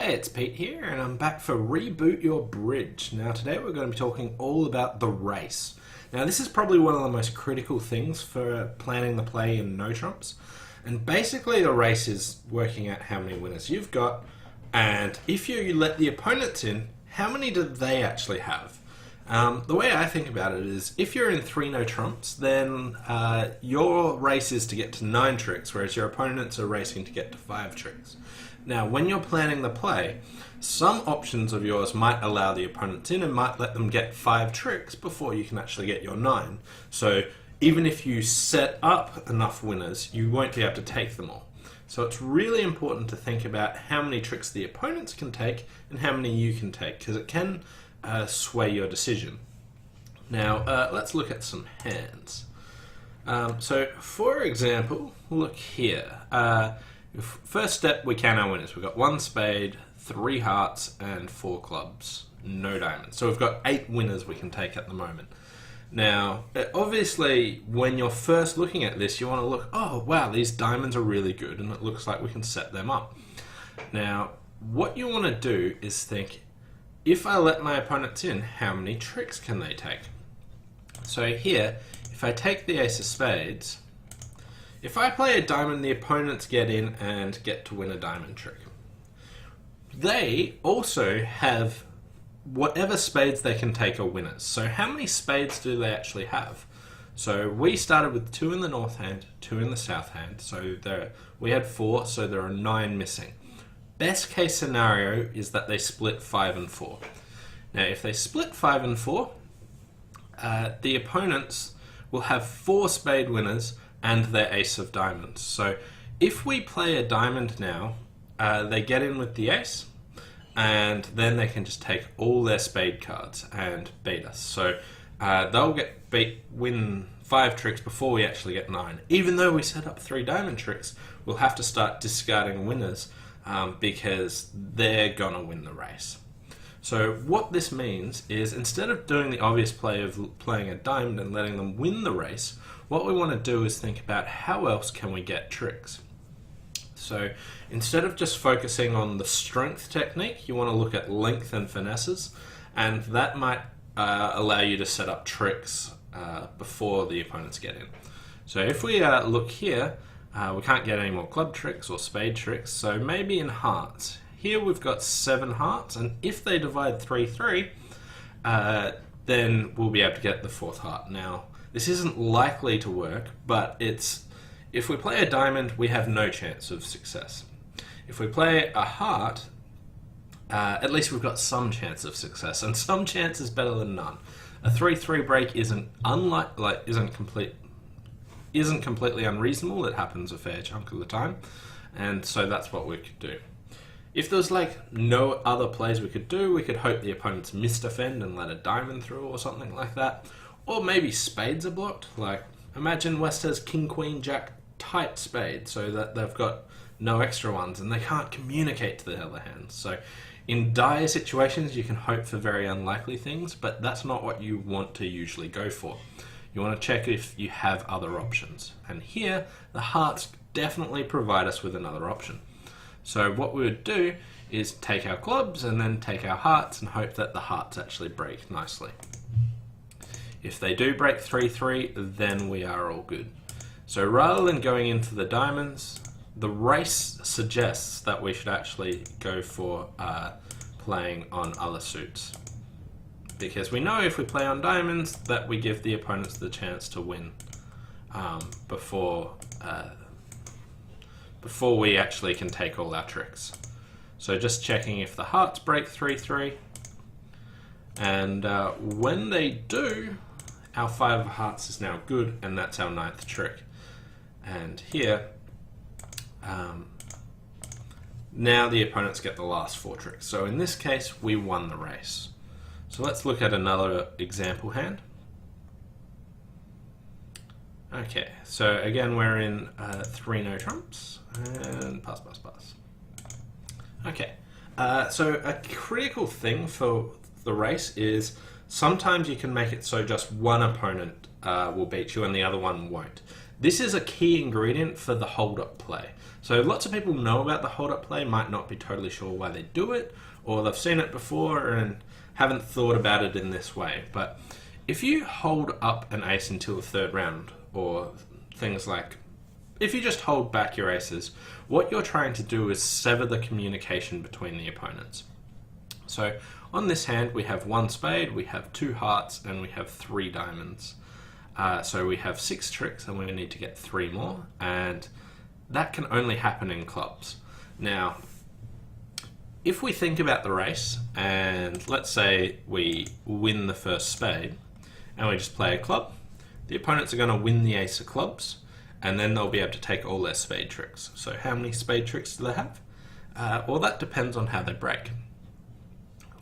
Hey, it's Pete here, and I'm back for Reboot Your Bridge. Now, today we're going to be talking all about the race. Now, this is probably one of the most critical things for planning the play in No Trumps. And basically, the race is working out how many winners you've got, and if you let the opponents in, how many do they actually have? The way I think about it is, if you're in 3 No Trumps, then your race is to get to 9 tricks, whereas your opponents are racing to get to 5 tricks. Now, when you're planning the play, some options of yours might allow the opponents in and might let them get 5 tricks before you can actually get your 9. So even if you set up enough winners, you won't be able to take them all. So it's really important to think about how many tricks the opponents can take and how many you can take, because it can sway your decision. Now, let's look at some hands. So, for example, look here. First step, we count our winners. We've got 1 spade, 3 hearts, and 4 clubs. No diamonds. So we've got 8 winners we can take at the moment. Now, obviously, when you're first looking at this, you want to look, oh, wow, these diamonds are really good, and it looks like we can set them up. Now, what you want to do is think, if I let my opponents in, how many tricks can they take? So here, if I take the ace of spades, if I play a diamond, the opponents get in and get to win a diamond trick. They also have whatever spades they can take are winners. So how many spades do they actually have? So we started with 2 in the north hand, 2 in the south hand. So we had 4, so there are 9 missing. Best case scenario is that they split 5 and 4. Now, if they split 5 and 4, the opponents will have 4 spade winners and their ace of diamonds. So if we play a diamond now, they get in with the ace, and then they can just take all their spade cards and beat us. So they'll win 5 tricks before we actually get 9. Even though we set up 3 diamond tricks, we'll have to start discarding winners because they're gonna win the race. So what this means is, instead of doing the obvious play of playing a diamond and letting them win the race, what we want to do is think about how else can we get tricks. So instead of just focusing on the strength technique, you want to look at length and finesses, and that might allow you to set up tricks before the opponents get in. So if we look here, we can't get any more club tricks or spade tricks, so maybe in hearts. Here we've got 7 hearts, and if they divide 3-3, then we'll be able to get the 4th heart. Now, this isn't likely to work, but if we play a diamond, we have no chance of success. If we play a heart, at least we've got some chance of success, and some chance is better than none. A 3-3 break isn't completely unreasonable. It happens a fair chunk of the time, and so that's what we could do. If there's no other plays we could do, we could hope the opponents misdefend and let a diamond through or something like that. Or maybe spades are blocked. Imagine West has king, queen, jack, tight spade, so that they've got no extra ones and they can't communicate to the other hands. So in dire situations, you can hope for very unlikely things, but that's not what you want to usually go for. You want to check if you have other options. And here, the hearts definitely provide us with another option. So what we would do is take our clubs and then take our hearts and hope that the hearts actually break nicely. If they do break 3-3, then we are all good. So rather than going into the diamonds, the race suggests that we should actually go for playing on other suits. Because we know if we play on diamonds, that we give the opponents the chance to win before we actually can take all our tricks. So just checking if the hearts break 3-3, and when they do, our 5 of hearts is now good, and that's our 9th trick. And here, now the opponents get the last 4 tricks. So in this case, we won the race. So let's look at another example hand. Okay, so again we're in 3 No Trumps, and pass. Okay, so a critical thing for the race is sometimes you can make it so just one opponent will beat you and the other one won't. This is a key ingredient for the hold-up play. So lots of people know about the hold-up play, might not be totally sure why they do it, or they've seen it before and haven't thought about it in this way. But if you hold up an ace until the third round, or things like, if you just hold back your aces, what you're trying to do is sever the communication between the opponents. So on this hand, we have 1 spade, we have 2 hearts, and we have 3 diamonds. So we have 6 tricks, and we need to get 3 more, and that can only happen in clubs. Now, if we think about the race, and let's say we win the first spade, and we just play a club, the opponents are going to win the ace of clubs, and then they'll be able to take all their spade tricks. So how many spade tricks do they have? Well, that depends on how they break.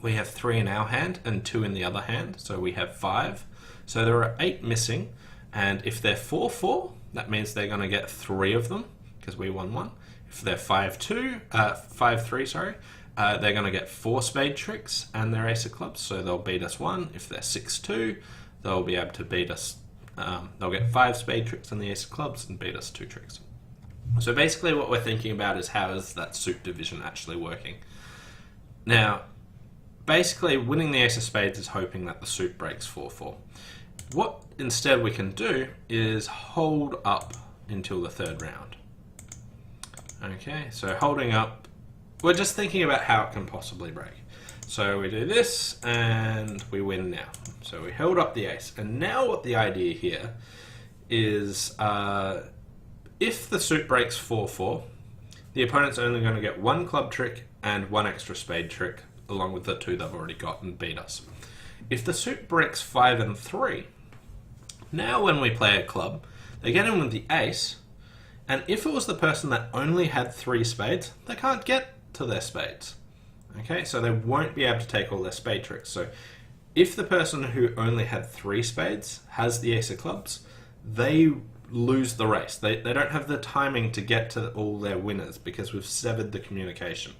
We have 3 in our hand and 2 in the other hand, so we have 5. So there are 8 missing, and if they're 4-4, that means they're going to get 3 of them, because we won 1. If they're 5-3, sorry, they're going to get 4 spade tricks and their ace of clubs, so they'll beat us 1. If they're 6-2, they'll be able to beat us, they'll get 5 spade tricks and the ace of clubs and beat us 2 tricks. So basically what we're thinking about is how is that suit division actually working. Now, basically winning the ace of spades is hoping that the suit breaks 4-4. What instead we can do is hold up until the third round. Okay, so holding up, we're just thinking about how it can possibly break. So we do this and we win now. So we held up the ace, and now what the idea here is if the suit breaks 4-4, the opponent's only going to get 1 club trick and 1 extra spade trick along with the 2 they've already got and beat us. If the suit breaks 5 and 3, now when we play a club, they get in with the ace, and if it was the person that only had 3 spades, they can't get to their spades. Okay, so they won't be able to take all their spade tricks. So if the person who only had 3 spades has the ace of clubs, they lose the race. They don't have the timing to get to all their winners because we've severed the communication.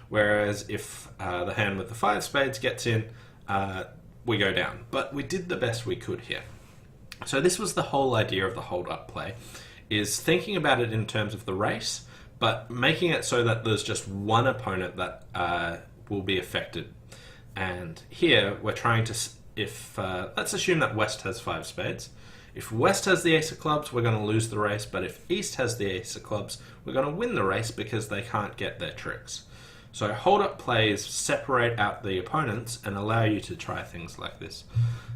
Whereas if the hand with the 5 spades gets in, we go down. But we did the best we could here. So this was the whole idea of the hold-up play, is thinking about it in terms of the race, but making it so that there's just one opponent that will be affected. And here we're trying to, let's assume that West has 5 spades. If West has the ace of clubs, we're going to lose the race, but if East has the ace of clubs, we're going to win the race because they can't get their tricks. So hold-up plays separate out the opponents and allow you to try things like this.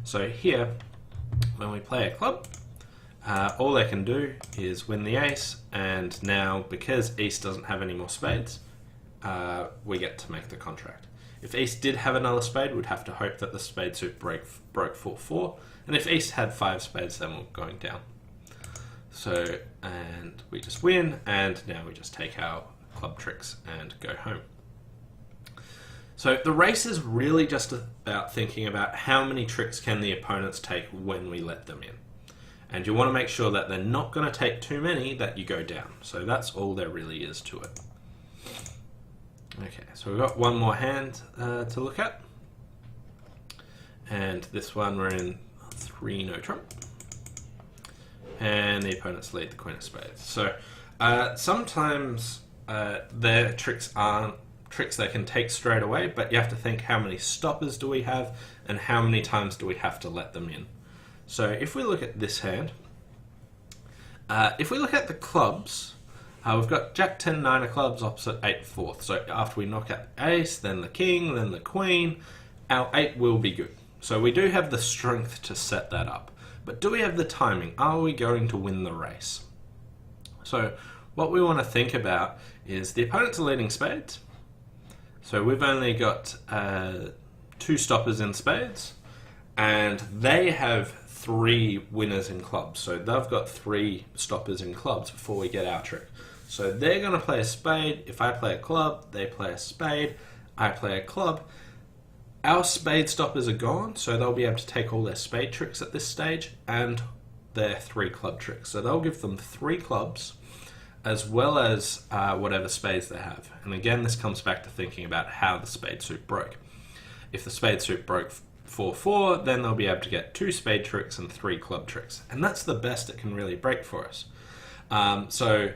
So here, when we play a club, all they can do is win the ace, and now because East doesn't have any more spades, we get to make the contract. If East did have another spade, we'd have to hope that the spade suit broke 4-4, and if East had 5 spades, then we're going down. So, and we just win, and now we just take our club tricks and go home. So the race is really just about thinking about how many tricks can the opponents take when we let them in. And you want to make sure that they're not going to take too many that you go down. So that's all there really is to it. Okay, so we've got one more hand to look at. And this one we're in 3 no trump. And the opponents lead the Queen of Spades. So sometimes their tricks aren't tricks they can take straight away, but you have to think how many stoppers do we have and how many times do we have to let them in. So if we look at this hand, if we look at the clubs, we've got Jack 10 9 of clubs opposite 8 4th. So after we knock out the ace, then the king, then the queen, our 8 will be good. So we do have the strength to set that up. But do we have the timing? Are we going to win the race? So what we want to think about is the opponents are leading spades. So we've only got 2 stoppers in spades, and they have 3 winners in clubs. So they've got 3 stoppers in clubs before we get our trick. So they're going to play a spade. If I play a club, they play a spade, I play a club. Our spade stoppers are gone, so they'll be able to take all their spade tricks at this stage and their 3 club tricks. So they'll give them 3 clubs as well as whatever spades they have. And again, this comes back to thinking about how the spade suit broke. If the spade suit broke 4-4, then they'll be able to get 2 spade tricks and 3 club tricks. And that's the best it can really break for us. So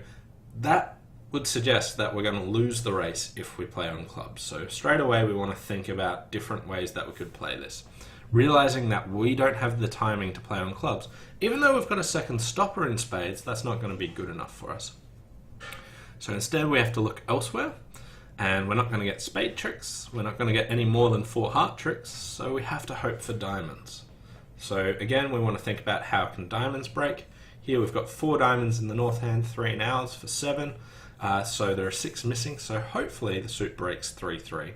that would suggest that we're going to lose the race if we play on clubs. So straight away we want to think about different ways that we could play this. Realizing that we don't have the timing to play on clubs. Even though we've got a second stopper in spades, that's not going to be good enough for us. So instead we have to look elsewhere, and we're not going to get spade tricks, we're not going to get any more than 4 heart tricks, so we have to hope for diamonds. So again, we want to think about how can diamonds break. Here we've got 4 diamonds in the north hand, 3 in ours for 7. So there are 6 missing, so hopefully the suit breaks 3-3.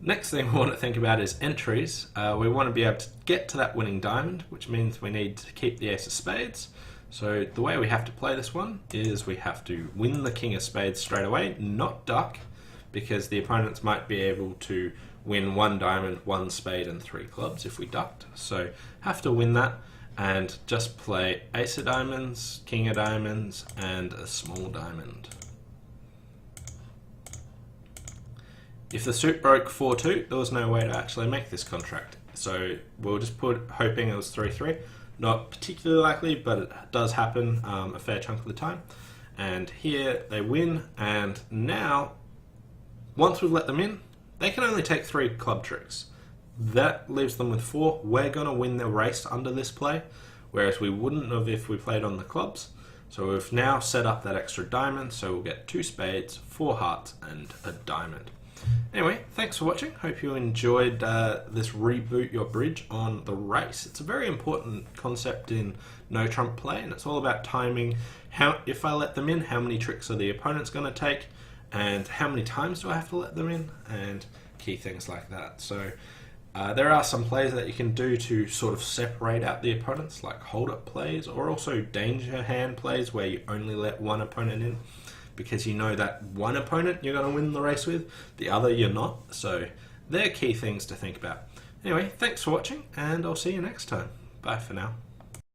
Next thing we want to think about is entries. We want to be able to get to that winning diamond, which means we need to keep the ace of spades. So the way we have to play this one is we have to win the king of spades straight away, not duck, because the opponents might be able to win 1 diamond, 1 spade and 3 clubs if we ducked. So have to win that and just play ace of diamonds, king of diamonds and a small diamond. If the suit broke 4-2, there was no way to actually make this contract. So we'll just put hoping it was 3-3. Not particularly likely, but it does happen a fair chunk of the time. And here they win, and now, once we've let them in, they can only take 3 club tricks. That leaves them with 4. We're going to win the race under this play, whereas we wouldn't have if we played on the clubs. So we've now set up that extra diamond, so we'll get 2 spades, 4 hearts, and a diamond. Anyway, thanks for watching. Hope you enjoyed this Reboot Your Bridge on the race. It's a very important concept in no trump play, and it's all about timing. If I let them in, how many tricks are the opponents going to take, and how many times do I have to let them in, and key things like that. So there are some plays that you can do to sort of separate out the opponents, like hold-up plays, or also danger hand plays where you only let one opponent in, because you know that one opponent you're going to win the race with, the other you're not. So they're key things to think about. Anyway, thanks for watching, and I'll see you next time. Bye for now.